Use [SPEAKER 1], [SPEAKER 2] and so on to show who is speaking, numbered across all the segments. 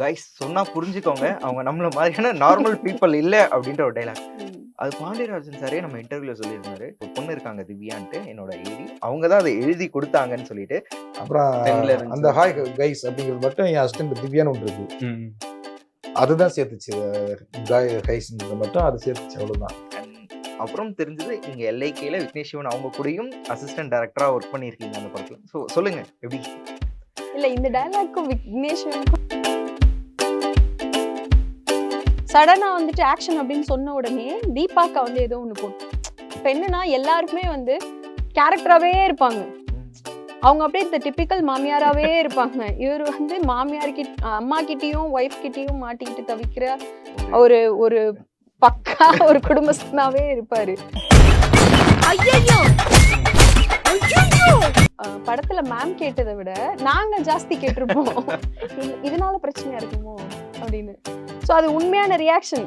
[SPEAKER 1] Guys சொன்னா புரிஞ்சுக்கோங்க. அவங்க நம்மள மாதிரியான நார்மல் பீப்பிள் இல்ல அப்படின்ற ஒரு டயலாக். அது பாண்டியராஜன் சாரே நம்ம இன்டர்வியூல சொல்லியிருந்தாரு. ஒரு பொண்ணு இருக்காங்க திவ்யான்ட்டு என்னோட ஏடி. அவங்க தான் அதை எழுதி கொடுத்தாங்கன்னு சொல்லிட்டு.
[SPEAKER 2] அப்புறம்
[SPEAKER 1] தெரியல இருந்துச்சு.
[SPEAKER 2] அந்த ஹாய் கைஸ் அப்படிங்கிறது மட்டும் என் அசிஸ்டன்ட் திவ்யான்னு ஒன்று இருக்கு. அதுதான் சேர்த்துச்சு. கைஸ்ன்றது மட்டும் அது சேர்த்துச்சு, அவ்வளவுதான்.
[SPEAKER 1] அப்புறம் தெரிஞ்சது நீங்க எல்ஐகேல விக்னேஷ் சிவன் அவங்க கூடயும் அசிஸ்டன்ட் டைரக்டரா ஒர்க் பண்ணியிருக்கீங்க அந்த படத்துல. ஸோ சொல்லுங்க எப்படி?
[SPEAKER 3] இல்ல இந்த டயலாக்கும் விக்னேஷ் சடனா வந்துட்டு ஆக்ஷன் அப்படின்னு சொன்ன உடனே தீபாக்கா வந்து ஏதோ ஒண்ணு போட்டு. இப்ப என்னன்னா எல்லாருக்குமே வந்து கேரக்டராவே இருப்பாங்க. அவங்க அப்படியே இந்த டிபிக்கல் மாமியாராவே இருப்பாங்க. இவர் வந்து மாமியார் கிட்ட அம்மா கிட்டயும் ஒய்ஃப் கிட்டயும் மாட்டிக்கிட்டு தவிக்கிற ஒரு ஒரு பக்கா ஒரு குடும்பஸ்தனாவே இருப்பாரு. படத்துல மேம் கேட்டதை விட நாங்க ஜாஸ்தி கேட்டிருப்போம். இதனால பிரச்சனையா இருக்குமோ அப்படின்னு. சோ அது உண்மையான ரியாக்ஷன்.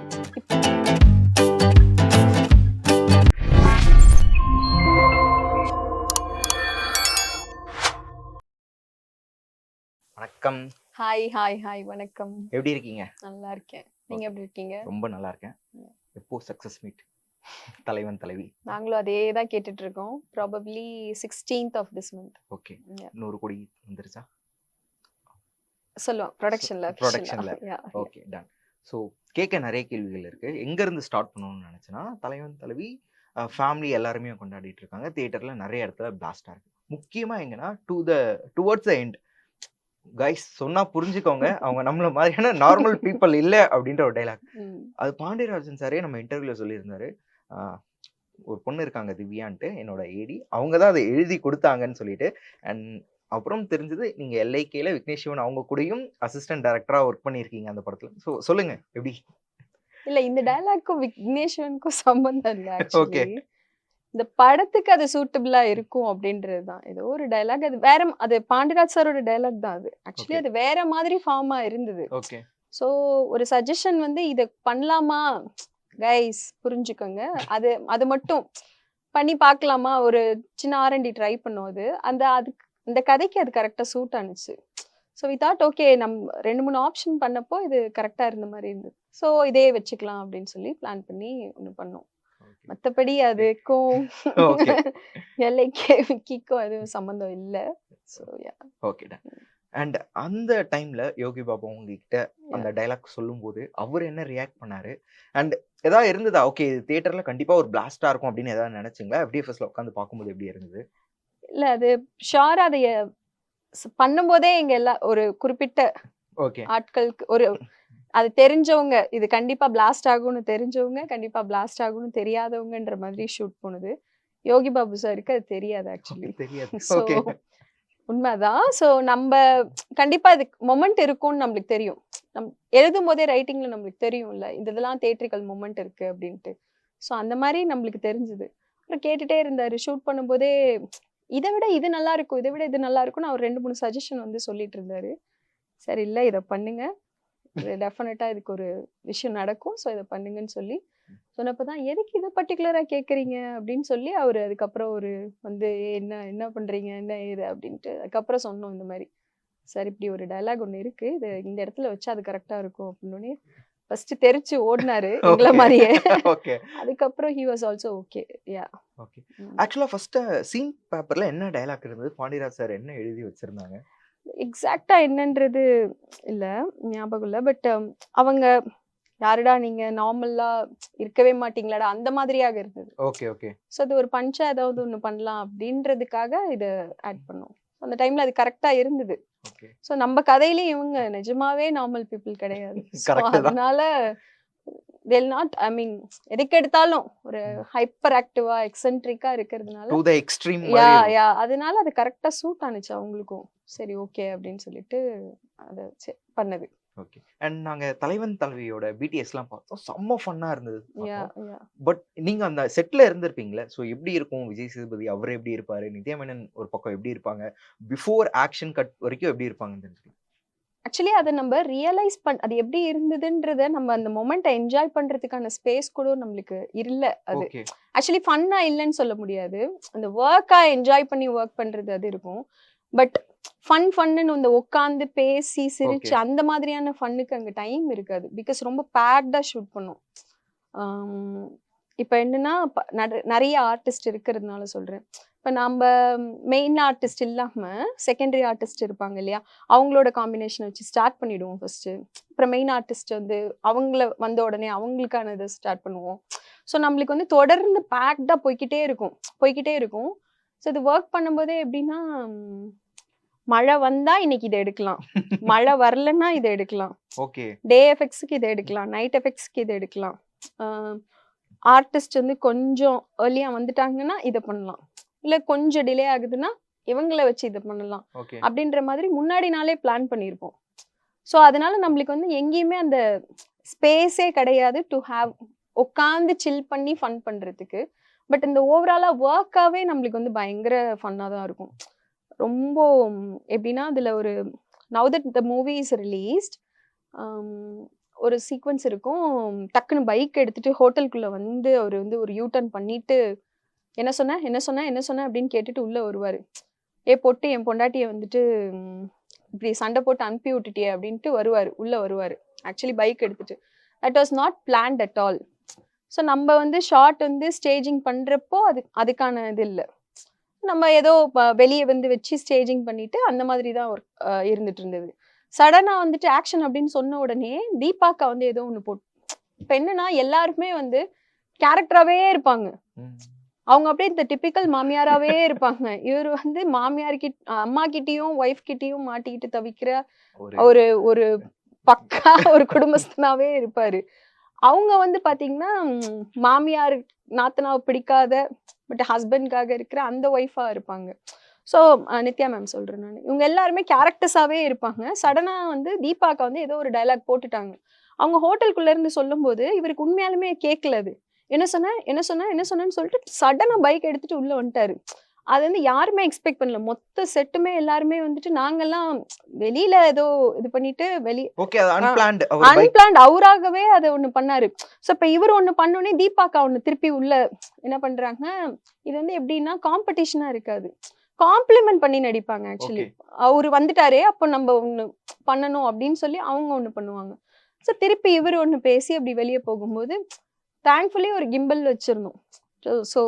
[SPEAKER 1] வணக்கம்.
[SPEAKER 3] ஹாய் ஹாய் ஹாய் வணக்கம்.
[SPEAKER 1] எப்படி இருக்கீங்க?
[SPEAKER 3] நல்லா இருக்கேன். நீங்க எப்படி இருக்கீங்க?
[SPEAKER 1] ரொம்ப நல்லா இருக்கேன். எப்போ சக்சஸ் மீட் தலைவன் தலைவி?
[SPEAKER 3] நாங்களும் அதே தான் கேட்டுட்டு இருக்கோம். Probably 16th of this month.
[SPEAKER 1] Okay. 100 கோடி வந்துருச்சா?
[SPEAKER 3] சொல்லுவோம் ப்ரொடக்ஷன்ல.
[SPEAKER 1] Okay done. ஸோ கேட்க நிறைய கேள்விகள் இருக்கு. எங்க இருந்து ஸ்டார்ட் பண்ணணும்னு நினைச்சேன்னா, தலைவன் தலைவி ஃபேமிலி எல்லாருமே கொண்டாடிட்டு இருக்காங்க. தியேட்டர்ல நிறைய இடத்துல பிளாஸ்டா இருக்கு. முக்கியமா எங்கன்னா டுவர்ட்ஸ் த எண்ட் கைஸ் சொன்னா புரிஞ்சுக்கோங்க. அவங்க நம்மள மாதிரியான நார்மல் பீப்பிள் இல்ல அப்படின்ற ஒரு டயலாக். அது பாண்டியராஜன் சாரே நம்ம இன்டர்வியூல சொல்லியிருந்தாரு. ஒரு பொண்ணு இருக்காங்க திவ்யான்ட்டு என்னோட ஏடி. அவங்க தான் அதை எழுதி கொடுத்தாங்கன்னு சொல்லிட்டு. அண்ட் அப்புறம் தெரிஞ்சது நீங்க எல்ஐகேல விக்னேஷ் சிவன் அவங்க கூடயும் அசிஸ்டன்ட் டைரக்டரா ஒர்க் பண்ணியிருக்கீங்க அந்த படத்துல. ஸோ சொல்லுங்க எப்படி?
[SPEAKER 3] இல்ல இந்த டயலாக்கும் விக்னேஷ் சிவனுக்கும் சம்பந்தம் இல்ல.
[SPEAKER 1] ஓகே.
[SPEAKER 3] இந்த படத்துக்கு அது சூட்டபிளா இருக்கும் அப்படின்றதுதான். ஏதோ ஒரு டயலாக் அது வேற. அது பாண்டியராஜ் சாரோட டயலாக் தான் அது. ஆக்சுவலி அது வேற மாதிரி ஃபார்மா இருந்தது.
[SPEAKER 1] ஓகே.
[SPEAKER 3] ஸோ ஒரு சஜஷன் வந்து இதை பண்ணலாமா கைஸ் புரிஞ்சுக்கோங்க, அது மட்டும் பண்ணி பார்க்கலாமா, ஒரு சின்ன R&D ட்ரை பண்ணோம். அது அந்த கதைக்கு அது கரெக்டாக சூட் ஆனிச்சு. ஸோ வி தாட் ஓகே நம்ம 2-3 ஆப்ஷன் பண்ணப்போ இது கரெக்டாக இருந்த மாதிரி இருந்தது. ஸோ இதே வச்சுக்கலாம் அப்படின்னு சொல்லி பிளான் பண்ணி ஒன்று பண்ணோம். மற்றபடி அதுக்கும் எல்லைக்கே விக்கிக்கும் எதுவும் சம்மந்தம் இல்லை. So
[SPEAKER 1] okay done. அண்ட் அந்த டைம்ல யோகி பாபு உங்ககிட்ட அந்த டைலாக் சொல்லும்போது அவர் என்ன ரியாக்ட் பண்ணாரு? அண்ட் ஏதாவது இருந்ததா ஓகே இது தியேட்டர்ல கண்டிப்பா ஒரு பிளாஸ்டா இருக்கும் அப்படின்னு ஏதாவது நினைச்சீங்களா? FDFSல உட்காந்து பார்க்கும்போது எப்படி இருந்தது?
[SPEAKER 3] இல்ல அது ஷாரா அதை பண்ணும்போதே எங்க எல்லாம் ஒரு குறிப்பிட்ட ஆட்களுக்கு ஒரு அது தெரிஞ்சவங்க இது கண்டிப்பா பிளாஸ்ட் ஆகும்னு தெரிஞ்சவங்க, கண்டிப்பா பிளாஸ்ட் ஆகும்னு தெரியாதவங்கன்ற மாதிரி ஷூட் போனது. யோகி பாபு சாருக்கு அது தெரியாது ஆக்சுவலி. ஸோ உண்மைதான். ஸோ நம்ம கண்டிப்பா இதுக்கு மொமெண்ட் இருக்கும்னு நம்மளுக்கு தெரியும். எழுதும் போதே ரைட்டிங்ல நம்மளுக்கு தெரியும்ல இதெல்லாம் தியேட்ரிக்கல் மொமெண்ட் இருக்கு அப்படின்ட்டு. ஸோ அந்த மாதிரி நம்மளுக்கு தெரிஞ்சுது. அப்புறம் கேட்டுட்டே இருந்தாரு. ஷூட் பண்ணும்போதே இதை விட இது நல்லா இருக்கும், இதை விட இது நல்லா இருக்கும்னு அவர் 2-3 சஜஷன் வந்து சொல்லிட்டு இருந்தாரு. சரி இல்லை இதை பண்ணுங்க, டெஃபினட்டா இதுக்கு ஒரு விஷயம் நடக்கும், ஸோ இதை பண்ணுங்கன்னு சொல்லி சொன்னப்பதான் எதுக்கு இதை பர்டிகுலரா கேட்குறீங்க அப்படின்னு சொல்லி அவர் அதுக்கப்புறம் ஒரு வந்து என்ன பண்றீங்க என்ன ஏது அப்படின்ட்டு அதுக்கப்புறம் சொன்னோம் இந்த மாதிரி. சார் இப்படி ஒரு டயலாக் ஒன்று இருக்கு, இது இந்த இடத்துல வச்சா அது கரெக்டா இருக்கும் அப்படின்னு ஃபர்ஸ்ட் தெரிச்சு ஓடினாரு எங்களை மாதிரியே. அதுக்கப்புறம் he was also okay. yeah.
[SPEAKER 1] Okay. ஆக்சுவலா ஃபர்ஸ்ட் சீன் பேப்பர்ல என்ன டயலாக் இருந்தது? பாண்டியராஜ் சார் என்ன எழுதி வச்சிருந்தாங்க?
[SPEAKER 3] எக்ஸாக்டா என்னன்றது இல்ல ஞாபகம் இல்ல. பட் அவங்க யாருடா நீங்க நார்மலா இருக்கவே மாட்டீங்களாடா அந்த மாதிரியாக இருந்தது.
[SPEAKER 1] Okay okay.
[SPEAKER 3] ஸோ அது ஒரு பஞ்சா ஏதாவது ஒன்று பண்ணலாம் அப்படின்றதுக்காக இதை ஆட் பண்ணோம். அந்த டைம்ல அது கரெக்டா இருந்தது. ஸோ நம்ம கதையிலேயே இவங்க நிஜமாவே நார்மல் பீப்புள் கிடையாது. அதனால they'll not, I mean எதுக்கு எடுத்தாலும் ஒரு ஹைப்பர் ஆக்டிவா எக்ஸென்ட்ரிக்கா இருக்கிறதுனால
[SPEAKER 1] to the extreme
[SPEAKER 3] அதனால அது கரெக்டா சூட் ஆனிச்சு அவங்களுக்கும். சரி ஓகே அப்படின்னு சொல்லிட்டு அதை பண்ணது.
[SPEAKER 1] ஓகே. அண்ட் நாங்க தலைவன் தலைவியோட BTSலாம் பார்த்தோம். செம்ம ஃபன்னா இருந்தது. பட் நீங்க அந்த செட்ல இருந்திருப்பீங்களே, ஸோ எப்படி இருக்கும் விஜய் சேதுபதி அவர் எப்படி இருப்பாரு, நித்யா மேனன் ஒரு பக்கம் எப்படி இருப்பாங்க, பிஃபோர் ஆக்ஷன் கட் வரைக்கும் எப்படி இருப்பாங்கன்னு தெரிஞ்சுக்கலாம்.
[SPEAKER 3] ஆக்சுவலி அதை நம்ம ரியலைஸ் அது எப்படி இருந்ததுன்றத நம்ம அந்த மொமெண்ட்டை என்ஜாய் பண்றதுக்கான ஸ்பேஸ் கூட நம்மளுக்கு இல்லை. அது ஆக்சுவலி ஃபன்னா இல்லைன்னு சொல்ல முடியாது. அந்த ஒர்க்கா என்ஜாய் பண்ணி ஒர்க் பண்றது அது இருக்கும். பட் ஃபன்னு இந்த உட்காந்து பேசி சிரிச்சு அந்த மாதிரியான ஃபன்னுக்கு அங்கே டைம் இருக்காது. பிகாஸ் ரொம்ப பேக்டாக ஷூட் பண்ணும். இப்போ என்னன்னா நிறைய ஆர்டிஸ்ட் இருக்கிறதுனால சொல்கிறேன். இப்போ நம்ம மெயின் ஆர்டிஸ்ட் இல்லாமல் செகண்டரி ஆர்டிஸ்ட் இருப்பாங்க இல்லையா, அவங்களோட காம்பினேஷனை வச்சு ஸ்டார்ட் பண்ணிவிடுவோம் ஃபஸ்ட்டு. அப்புறம் மெயின் ஆர்டிஸ்ட் வந்து அவங்கள வந்த உடனே அவங்களுக்கான இதை ஸ்டார்ட் பண்ணுவோம். ஸோ நம்மளுக்கு வந்து தொடர்ந்து பேக்டாக போய்கிட்டே இருக்கும். ஸோ இது ஒர்க் பண்ணும்போதே எப்படின்னா, மழை வந்தா இன்னைக்கு இதை எடுக்கலாம், மழை வரலன்னா இதை எடுக்கலாம், டே எஃபெக்ட்ஸுக்கு இதை எடுக்கலாம், நைட் எஃபெக்ட்ஸ்க்கு இதை எடுக்கலாம், ஆர்டிஸ்ட் வந்து கொஞ்சம் ஏர்லியா வந்துட்டாங்கன்னா இதை பண்ணலாம், இல்லை கொஞ்சம் டிலே ஆகுதுன்னா இவங்கள வச்சு இதை பண்ணலாம் அப்படின்ற மாதிரி முன்னாடி நாளே பிளான் பண்ணியிருப்போம். ஸோ அதனால நம்மளுக்கு வந்து எங்கேயுமே அந்த ஸ்பேஸே கிடையாது டு ஹாவ் உட்காந்து சில் பண்ணி ஃபன் பண்ணுறதுக்கு. பட் இந்த ஓவராலாக ஒர்க்காகவே நம்மளுக்கு வந்து பயங்கர ஃபன்னாக தான் இருக்கும். ரொம்ப எப்படின்னா அதில் ஒரு now that the movie is released, ஒரு சீக்வன்ஸ் இருக்கும். டக்குன்னு பைக் எடுத்துட்டு ஹோட்டலுக்குள்ளே வந்து அவர் வந்து ஒரு யூட்டர்ன் பண்ணிட்டு என்ன சொன்ன அப்படின்னு கேட்டுட்டு உள்ளே வருவார். பொட்டு என் பொண்டாட்டியை வந்துட்டு இப்படி சண்டை போட்டு அனுப்பி விட்டுட்டியே அப்படின்ட்டு உள்ளே வருவார் ஆக்சுவலி பைக் எடுத்துட்டு. That was not plant at all. So நம்ம வந்து ஷார்ட் வந்து ஸ்டேஜிங் பண்ணுறப்போ அதுக்கான இது இல்லை. நம்ம ஏதோ வெளியே வந்து வச்சு ஸ்டேஜிங் பண்ணிட்டு அந்த மாதிரி தான் இருந்துட்டு இருந்தது. சடனாக வந்துட்டு ஆக்ஷன் அப்படின்னு சொன்ன உடனே தீபாக்கா வந்து ஏதோ ஒன்று போட்டு, இப்போ என்னன்னா எல்லாருமே வந்து கேரக்டராகவே இருப்பாங்க. அவங்க அப்படியே இந்த டிப்பிக்கல் மாமியாராகவே இருப்பாங்க. இவர் வந்து அம்மா கிட்டேயும் ஒய்ஃப் கிட்டேயும் மாட்டிக்கிட்டு தவிக்கிற ஒரு பக்கா ஒரு குடும்பஸ்தனாவே இருப்பாரு. அவங்க வந்து பாத்தீங்கன்னா மாமியார் நாத்தனாவை பிடிக்காத பட் ஹஸ்பண்ட்காக இருக்கிற அந்த ஒய்ஃபா இருப்பாங்க. ஸோ நித்யா மேம் சொல்றேன் நான், இவங்க எல்லாருமே கேரக்டர்ஸாவே இருப்பாங்க. சடனா வந்து தீபாக்கா வந்து ஏதோ ஒரு டைலாக் போட்டுட்டாங்க. அவங்க ஹோட்டலுக்குள்ள இருந்து சொல்லும் போது இவருக்கு உண்மையாலுமே கேட்கல. அது என்ன சொன்னேன்னு சொல்லிட்டு சடனா பைக் எடுத்துட்டு உள்ள வந்துட்டாரு. அது வந்து யாருமே எக்ஸ்பெக்ட் பண்ணல. மொத்த செட்டுமே எல்லாருமே வந்துட்டு நாங்கெல்லாம் வெளியில ஏதோ இது பண்ணிட்டு அன்பிளான்ட் அவராகவே அதை ஒண்ணு பண்ணாரு. ஸோ இப்ப இவர் ஒண்ணு பண்ணோடனே தீபாக்கா ஒண்ணு திருப்பி உள்ள என்ன பண்றாங்க, இது வந்து எப்படின்னா காம்படிஷனா இருக்காது, காம்ப்ளிமெண்ட் பண்ணி நடிப்பாங்க. ஆக்சுவலி அவரு வந்துட்டாரே அப்போ நம்ம ஒண்ணு பண்ணணும் அப்படின்னு சொல்லி அவங்க ஒண்ணு பண்ணுவாங்க. ஸோ திருப்பி இவர் ஒண்ணு பேசி அப்படி வெளியே போகும்போது தேங்க்ஃபுல்லி ஒரு கிம்பல் வச்சிருந்தோம். ஸோ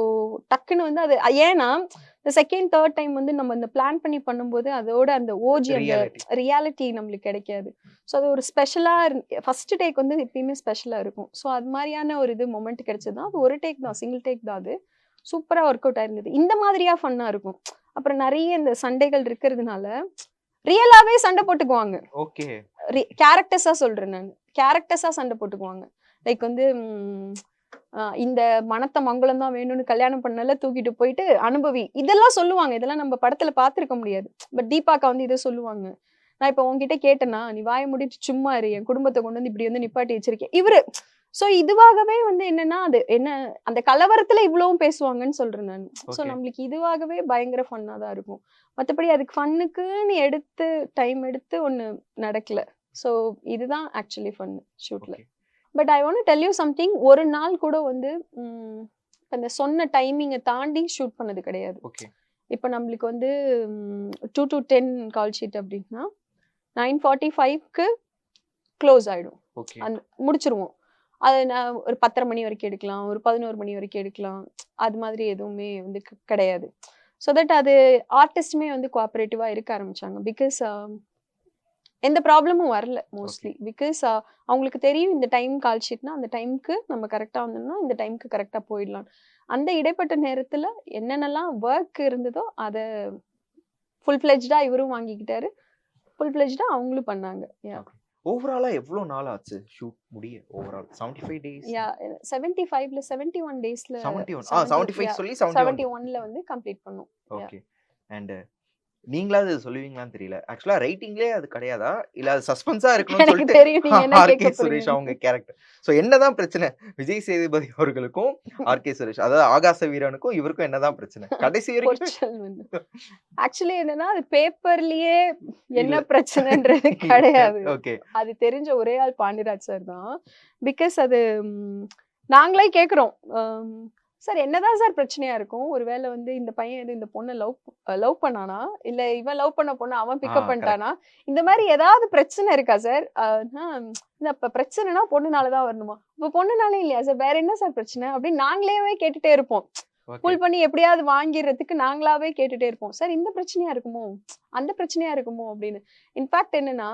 [SPEAKER 3] டக்குன்னு வந்து அது ஏன்னா இந்த செகண்ட் தேர்ட் டைம் வந்து நம்ம இந்த பிளான் பண்ணி பண்ணும்போது அதோட அந்த ஓஜி அந்த ரியாலிட்டி நம்மளுக்கு கிடைக்காது. ஸோ அது ஒரு ஸ்பெஷலாக ஃபர்ஸ்ட் டேக் வந்து எப்பயுமே ஸ்பெஷலாக இருக்கும். ஸோ அது மாதிரியான ஒரு இது மொமெண்ட் கிடைச்சது தான். அது ஒரு டேக் தான், சிங்கிள் டேக் தான். அது சூப்பராக ஒர்க் அவுட் ஆயிருந்தது. இந்த மாதிரியா ஃபன்னாக இருக்கும். அப்புறம் நிறைய இந்த சண்டைகள் இருக்கிறதுனால ரியலாகவே சண்டை போட்டுக்குவாங்க. கேரக்டர்ஸாக சொல்கிறேன் நான், கேரக்டர்ஸாக சண்டை போட்டுக்குவாங்க. லைக் வந்து இந்த மனத்த மங்களம் தான் வேணும்னு கல்யாணம் பண்ணல தூக்கிட்டு போயிட்டு அனுபவி இதெல்லாம் சொல்லுவாங்க. இதெல்லாம் நம்ம படத்துல பார்த்துருக்க முடியாது. பட் தீபாக்கா வந்து இதை சொல்லுவாங்க. நான் இப்போ உங்ககிட்ட கேட்டேன்னா நீ வாய முடிட்டு சும்மா இரு, என் குடும்பத்தை கொண்டு வந்து இப்படி வந்து நிப்பாட்டி வச்சிருக்கேன் இவரு. ஸோ இதுவாகவே வந்து என்னன்னா அது என்ன அந்த கலவரத்துல இவ்வளவும் பேசுவாங்கன்னு சொல்றேன் நான். ஸோ நம்மளுக்கு இதுவாகவே பயங்கர ஃபன்னா தான் இருக்கும். மற்றபடி அதுக்கு ஃபன்னுக்குன்னு எடுத்து டைம் எடுத்து ஒன்று நடக்கல. ஸோ இதுதான் ஆக்சுவலி ஃபன் ஷூட்ல. But I want to tell you something. ஒரு நாள் கூட வந்து அந்த சொன்ன டைமிங்கை தாண்டி ஷூட் பண்ணது கிடையாது. இப்போ நம்மளுக்கு வந்து 2 to 10 கால் ஷீட் அப்படின்னா 9:45க்கு க்ளோஸ் ஆகிடும், முடிச்சிருவோம். அது நான் ஒரு 10:30 மணி வரைக்கும் எடுக்கலாம், ஒரு 11 மணி வரைக்கும் எடுக்கலாம். அது மாதிரி எதுவுமே வந்து கிடையாது. ஸோ தட் அது ஆர்டிஸ்டுமே வந்து கோஆப்ரேட்டிவாக இருக்க ஆரம்பிச்சாங்க. பிகாஸ் எந்த ப்ராப்ளமும் வரல மோஸ்ட்லி. பிகாஸ் அவங்களுக்கு தெரியும் இந்த டைம் கால் ஷீட்னா அந்த டைமுக்கு நம்ம கரெக்டாக வந்தோம்னா இந்த டைமுக்கு கரெக்டாக போயிடலாம். அந்த இடைப்பட்ட நேரத்தில் என்னென்னலாம் ஒர்க் இருந்ததோ அதை ஃபுல் ஃப்ளெஜ்டாக இவரும் வாங்கிக்கிட்டாரு, ஃபுல் ஃப்ளெஜ்டாக அவங்களும் பண்ணாங்க.
[SPEAKER 1] ஓவராலா எவ்வளவு நாள் ஆச்சு ஷூட் முடிய? Overall 75 days.
[SPEAKER 3] 75ல 71 டேஸ்ல
[SPEAKER 1] 75 சொல்லி
[SPEAKER 3] 71ல வந்து கம்ப்ளீட் பண்ணோம்.
[SPEAKER 1] ஓகே. அண்ட் நீங்களா அது சொல்லுவீங்களான்னு தெரியல. ஆக்சுவலா ரைட்டிங்லயே அது கிடையாதா, இல்ல அது சஸ்பென்ஸா இருக்கணும்னு சொல்லிட்டு ஆர்கே சுரேஷ் அவங்க கேரக்டர். சோ என்னதான் பிரச்சனை விஜய் சேதுபதி அவர்களுக்கும் ஆர்கே சுரேஷ், அதாவது ஆகாச வீரனுக்கும் இவருக்கும் என்னதான் பிரச்சனை கடைசி வரைக்கும்?
[SPEAKER 3] ஆக்சுவலி என்னன்னா அது பேப்பர்லயே என்ன பிரச்சனைன்றது கிடையாது. ஓகே, அது தெரிஞ்ச ஒரே ஆள் பாண்டியராஜ் சார் தான். பிகாஸ் அது நாங்களே கேக்குறோம், சார் என்னதான் சார் பிரச்சனையா இருக்கும்? ஒருவேளை வந்து இந்த பையன் இந்த பொண்ண லவ் பண்ணானா? இல்ல இவன் லவ் பண்ண பொண்ண அவன் பிக்கப்
[SPEAKER 1] கரெக்ட்.
[SPEAKER 3] பண்ணிட்டானா? இந்த மாரி ஏதாவது பிரச்சனை இருக்கா சார்? இப்ப பிரச்சனைனா பொண்ணுனால தான் வரணுமா? இப்ப பொண்ணுனாலே இல்லையா சார்? வேற என்ன சார் பிரச்சனை? அப்படின்னு நாங்களேவே கேட்டுட்டே இருப்போம்.
[SPEAKER 1] ஓகே.
[SPEAKER 3] புல் பண்ணி எப்படியாவது வாங்கிர்றதுக்கு நாங்களாவே கேட்டுட்டே இருப்போம். சார் இந்த பிரச்சனையா இருக்குமோ? அந்த பிரச்சனையா இருக்குமோ? அப்படின்னு. இன்ஃபாக்ட் என்னன்னா,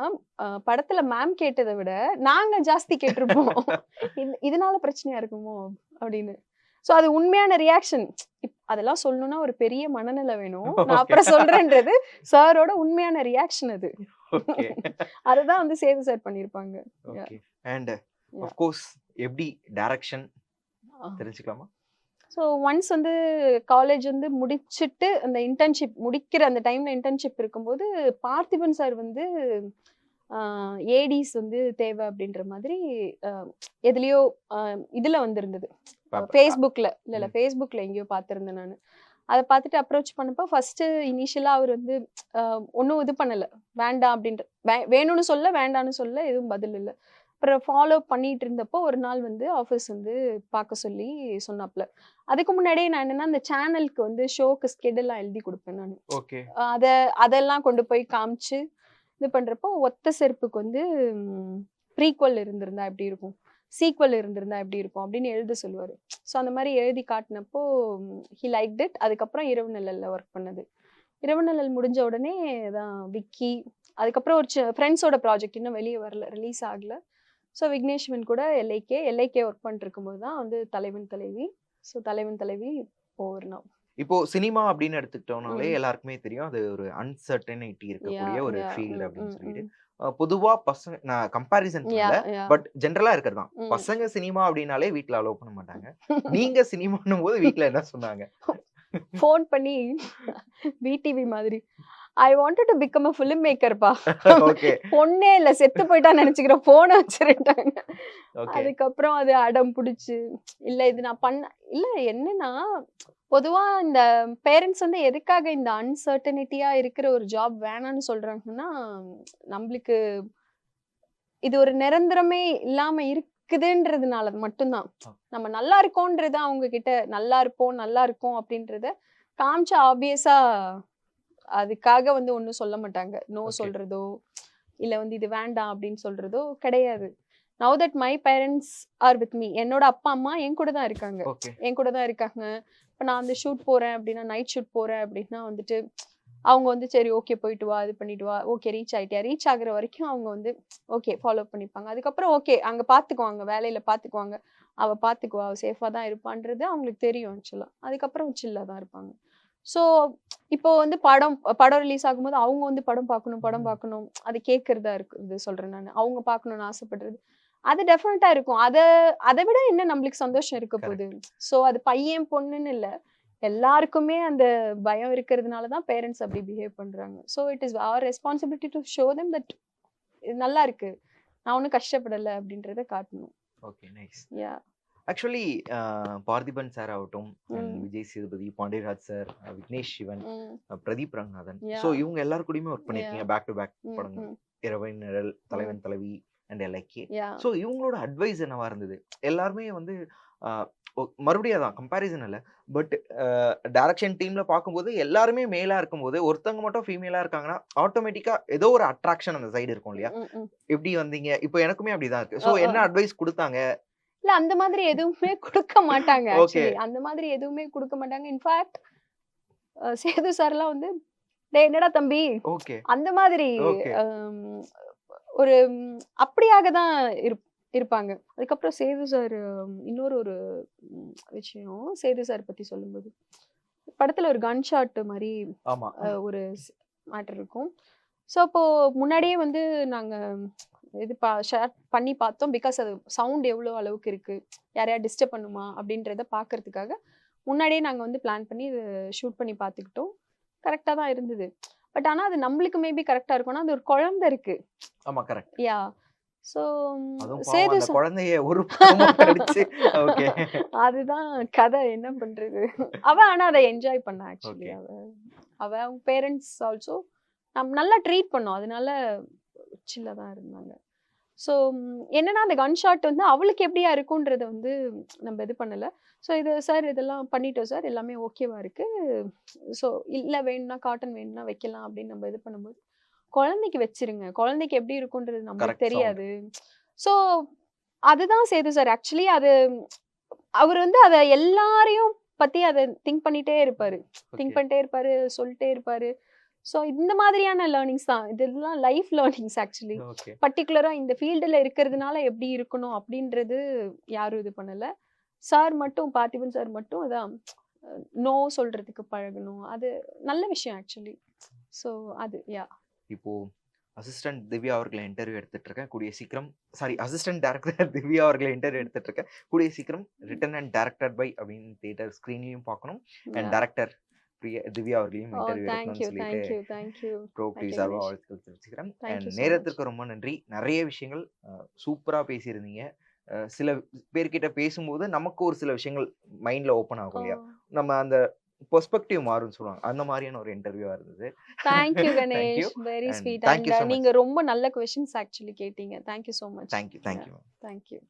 [SPEAKER 3] படத்துல மேம் கேட்டத விட நாங்க ஜாஸ்தி கேட்டிருப்போம். இதனால பிரச்சனையா இருக்குமோ? அப்படின்னு. சோ அது உண்மையான ரியாக்ஷன். அதெல்லாம் சொல்லணும்னா ஒரு பெரிய மனநிலை வேணும். நான்
[SPEAKER 1] ஓகே.
[SPEAKER 3] அப்புறம் சொல்றேன்றது சாரோட உண்மையான ரியாக்ஷன் அது.
[SPEAKER 1] ஓகே.
[SPEAKER 3] அதுதான் வந்து சேது சார் பண்ணியிருப்பாங்க.
[SPEAKER 1] Okay. And
[SPEAKER 3] Yeah.
[SPEAKER 1] Of course எப்படி டைரக்ஷன் தெரிஞ்சுக்கலாமா?
[SPEAKER 3] ஸோ ஒன்ஸ் வந்து காலேஜ் வந்து முடிச்சுட்டு அந்த இன்டர்ன்ஷிப் முடிக்கிற அந்த டைம்ல இன்டர்ன்ஷிப் இருக்கும்போது பார்த்திபன் சார் வந்து ஏடிஸ் வந்து தேவை அப்படின்ற மாதிரி எதுலயோ இதுல வந்திருந்தது ஃபேஸ்புக்ல இல்ல ஃபேஸ்புக்ல எங்கேயோ பார்த்திருந்தேன் நான். அதை பார்த்துட்டு அப்ரோச் பண்ணப்போ ஃபர்ஸ்ட் இனிஷியலா அவர் வந்து ஒன்றும் இது பண்ணல, வேண்டாம் அப்படின்ற வேணும்னு சொல்ல வேண்டாம்னு சொல்ல எதுவும் பதில் இல்லை. அப்புறம் ஃபாலோ பண்ணிட்டு இருந்தப்போ ஒரு நாள் வந்து ஆஃபீஸ் வந்து பார்க்க சொல்லி சொன்னாப்ல. அதுக்கு முன்னாடியே நான் என்னன்னா அந்த சேனலுக்கு வந்து ஷோக்கு ஸ்கெடியூலாம் எழுதி கொடுப்பேன் நான்.
[SPEAKER 1] ஓகே.
[SPEAKER 3] அதெல்லாம் கொண்டு போய் காமிச்சு இது பண்றப்போ ஒத்த செருப்புக்கு வந்து ப்ரீக்வல் இருந்திருந்தா எப்படி இருக்கும், சீக்வல் இருந்திருந்தா எப்படி இருக்கும் அப்படின்னு எழுத சொல்லுவாரு. ஸோ அந்த மாதிரி எழுதி காட்டினப்போ ஹி லைக் இட். அதுக்கப்புறம் இரவு நிழல்ல ஒர்க் பண்ணது. இரவு நிழல் முடிஞ்ச உடனே தான் விக்கி, அதுக்கப்புறம் ஒரு ஃப்ரெண்ட்ஸோட ப்ராஜெக்ட் இன்னும் வெளியே வரல, ரிலீஸ் ஆகல. ஸோ விக்னேஷ்வன் கூட எல்ஐகே ஒர்க் பண்ணிட்டு இருக்கும்போது தான் வந்து தலைவன் தலைவி. ஸோ தலைவன் தலைவி ஓவர் நவ்.
[SPEAKER 1] இப்போ சினிமா அப்படின்னு எடுத்துக்கிட்டோம்னாலே எல்லாருக்குமே தெரியும் அது ஒரு அன்சர்டனிட்டி இருக்கக்கூடிய ஒரு ஃபீல்டு அப்படின்னு சொல்லிட்டு. பொதுவா பசங்க நான் கம்பேரிசன் பண்ணல, பட் ஜென்ரலா இருக்கிறது தான். பசங்க சினிமா அப்படின்னாலே வீட்ல அலோவ் பண்ண மாட்டாங்க. நீங்க சினிமான்னும் போது வீட்ல என்ன சொன்னாங்க?
[SPEAKER 3] ஃபோன் பண்ணி விடிவி மாதிரி I wanted to become a film maker பா.
[SPEAKER 1] ஓகே.
[SPEAKER 3] பொண்ணே இல்ல செத்து போயிட்டா நினைச்சுக்கிற போனை வச்சிருட்டாங்க.
[SPEAKER 1] ஓகே.
[SPEAKER 3] அதுக்கப்புறம் அது அடம் பிடிச்சு இல்ல இது நான் பண்ண இல்ல என்னன்னா பொதுவா இந்த பேரண்ட்ஸ் வந்து எதுக்காக இந்த அன்சர்டனிட்டியா இருக்கிற ஒரு ஜாப் வேணாம்னு சொல்றாங்கன்னா, நம்மளுக்கு இது ஒரு நிரந்தரமே இல்லாம இருக்குதுன்றதுனால மட்டும்தான். நம்ம நல்லா இருக்கோன்றது அவங்க கிட்ட நல்லா இருப்போம் நல்லா இருக்கோம் அப்படின்றத காமிச்சா ஆப்வியஸா அதுக்காக வந்து ஒன்றும் சொல்ல மாட்டாங்க. நோ சொல்றதோ இல்ல வந்து இது வேண்டாம் அப்படின்னு சொல்றதோ கிடையாது. Now that my parents are with me. என்னோட அப்பா அம்மா என் கூட தான் இருக்காங்க. என் கூட தான் இருக்காங்க. இப்போ நான் வந்து ஷூட் போறேன் அப்படின்னா, நைட் ஷூட் போறேன் அப்படின்னா வந்துட்டு அவங்க வந்து சரி ஓகே போயிட்டு வா, இது பண்ணிட்டு வா, ஓகே ரீச் ஆயிட்டியா, ரீச் ஆகுற வரைக்கும் அவங்க வந்து ஓகே ஃபாலோ பண்ணிப்பாங்க. அதுக்கப்புறம் ஓகே அங்க பாத்துக்குவாங்க, வேலையில பாத்துக்குவாங்க, அவ பாத்துக்குவா, அவ சேஃபா தான் இருப்பான்றது அவங்களுக்கு தெரியும் ஆக்சுவலா. அதுக்கப்புறம் சில்லா தான் இருப்பாங்க. ஸோ இப்போ வந்து படம் ரிலீஸ் ஆகும்போது அவங்க வந்து படம் பார்க்கணும் அது கேட்கறதா இருக்கு. இது சொல்றேன் நான், அவங்க பார்க்கணும்னு ஆசைப்படுறது அது டெஃபினட்டா இருக்கும். அதை விட என்ன நம்மளுக்கு சந்தோஷம் இருக்க போகுது. ஸோ அது பையன் பொண்ணுன்னு இல்லை, எல்லாருக்குமே அந்த பயம் இருக்கிறதுனால தான் பேரண்ட்ஸ் அப்படி பிஹேவ் பண்றாங்க. So it is our responsibility to show them that இது நல்லா இருக்கு, நான் ஒன்றும் கஷ்டப்படலை அப்படின்றத காட்டணும்.
[SPEAKER 1] Okay, nice.
[SPEAKER 3] Ya
[SPEAKER 1] actually Parthiban sir ஆகட்டும், விஜய் சேதுபதி, பாண்டியராஜ் சார், விக்னேஷ் சிவன், பிரதீப் ரங்கநாதன், ஸோ இவங்க எல்லாரும் கூடயுமே ஒர்க் பண்ணிருக்கீங்க பேக் டு பேக் படங்கள். Iravin Nizhal, Thalaivan Thalaivi and LIK. So இவங்களோட அட்வைஸ் என்னவா இருந்தது? எல்லாருமே வந்து மறுபடியும் அதான் கம்பேரிசன் இல்லை, பட் டைரக்ஷன் டீம்ல பார்க்கும்போது எல்லாருமே மேலா இருக்கும்போது ஒருத்தவங்க மட்டும் ஃபீமேலா இருக்காங்கன்னா ஆட்டோமேட்டிக்கா ஏதோ ஒரு அட்ராக்ஷன் அந்த சைடு இருக்கும் இல்லையா? எப்படி வந்தீங்க? இப்போ எனக்குமே அப்படிதான் இருக்கு. ஸோ என்ன அட்வைஸ் கொடுத்தாங்க?
[SPEAKER 3] இல்ல அந்த மாதிரி எதுவுமே கொடுக்க மாட்டாங்க. ஆக்சுவலி அந்த மாதிரி எதுவுமே கொடுக்க மாட்டாங்க. இன்ஃபேக்ட் சேது சார்லாம் வந்து டேய் என்னடா தம்பி அந்த மாதிரி ஒரு அப்படியாக தான் இருப்பாங்க. அதுக்கப்புறம் சேது சார் இன்னொரு ஒரு விஷயம் சேது சார் பத்தி சொல்லும்போது, படத்துல ஒரு கன் ஷாட் மாதிரி ஒரு மேட்டர் இருக்கும். ஸோ அப்போ முன்னாடியே வந்து நாங்க இது ஷேர் பண்ணி பார்த்தோம். பிகாஸ் அது சவுண்ட் எவ்வளோ அளவுக்கு இருக்கு, யாரையா டிஸ்டர்ப் பண்ணுமா அப்படின்றத பார்க்கறதுக்காக முன்னாடியே நாங்கள் வந்து பிளான் பண்ணி இது ஷூட் பண்ணி பார்த்துக்கிட்டோம். கரெக்டாக தான் இருந்தது. பட் ஆனால் அது நம்மளுக்கு மேபி கரெக்டாக இருக்கும்னா அது ஒரு குழந்தை இருக்கு.
[SPEAKER 1] ஆமா கரெக்ட்.
[SPEAKER 3] யா ஸோ
[SPEAKER 1] சேது குழந்தைய ஒரு
[SPEAKER 3] அதுதான் கதை, என்ன பண்றது. அவ ஆனா அதை என்ஜாய் பண்ணா. ஆக்சுவலி அவ அவங்க பேரண்ட்ஸ் ஆல்சோ நம்ம நல்லா ட்ரீட் பண்ணோம், அதனால சில்லா தான் இருந்தாங்க. ஸோ என்னன்னா அந்த கன் ஷாட் வந்து அவளுக்கு எப்படியா இருக்குன்றத வந்து நம்ம இது பண்ணல. ஸோ இது சார் இதெல்லாம் பண்ணிட்டோம் சார், எல்லாமே ஓகேவா இருக்கு. ஸோ இல்ல வேணும்னா காட்டன் வேணும்னா வைக்கலாம் அப்படின்னு நம்ம இது பண்ணும்போது, குழந்தைக்கு வச்சிருங்க. குழந்தைக்கு எப்படி இருக்குன்றது நம்மளுக்கு
[SPEAKER 1] கரெக்ட் சவுண்ட்.
[SPEAKER 3] தெரியாது. ஸோ அதுதான் சேது சார். ஆக்சுவலி அது அவர் வந்து அத எல்லாரையும் பத்தி அத திங்க் பண்ணிட்டே இருப்பாரு. திங்க் பண்ணிட்டே இருப்பாரு, சொல்லிட்டே இருப்பாரு. ஸோ இந்த மாதிரியான லேர்னிங்ஸ் தான். இதெல்லாம் லைஃப் லேர்னிங்ஸ் ஆக்சுவலி.
[SPEAKER 1] ஓகே.
[SPEAKER 3] பர்ட்டிகுலரா இந்த ஃபீல்டுல இருக்கிறதுனால எப்படி இருக்கணும் அப்படின்றது யாரும் இது பண்ணல. சார் மட்டும் பார்த்திபன் சார் மட்டும் அதான் நோ சொல்றதுக்கு பழகணும். அது நல்ல விஷயம் ஆக்சுவலி. ஸோ அது
[SPEAKER 1] இப்போ அசிஸ்டன்ட் திவ்யா அவர்களை இன்டர்வியூ எடுத்துட்டு இருக்கேன். கூடிய சீக்கிரம் அசிஸ்டன்ட் டைரக்டர் திவ்யா அவர்களை இன்டர்வியூ எடுத்துட்டு இருக்கேன். கூடிய சீக்கிரம் ரிட்டன் அண்ட் டைரக்டட் பை அப்படின்னு தியேட்டர் ஸ்கிரீன்லயும் பார்க்கணும். அண்ட் டைரக்டர் திவ்யா அவர்களையும் இன்டர்வியூ எடுக்கணும்னு சொல்லிட்டு ப்ரோ டிவி சார்பாக வாழ்த்துக்கள் தெரிவிச்சுக்கிறேன். அண்ட் நேரத்திற்கு ரொம்ப நன்றி. நிறைய விஷயங்கள் சூப்பரா பேசியிருந்தீங்க. சில பேர்கிட்ட பேசும்போது நமக்கு ஒரு சில விஷயங்கள் மைண்ட்ல ஓப்பன் ஆகும் இல்லையா, நம்ம அந்த பெர்ஸ்பெக்டிவ் மாறும்னு சொல்லுவாங்க. அந்த மாதிரியான ஒரு இன்டர்வியூவா இருந்தது.
[SPEAKER 3] Thank you Ganesh. Very sweet. And நீங்க ரொம்ப நல்ல क्वेश्चंस ஆக்சுவலி கேட்டீங்க. Thank you so much.
[SPEAKER 1] Thank you.
[SPEAKER 3] Thank you.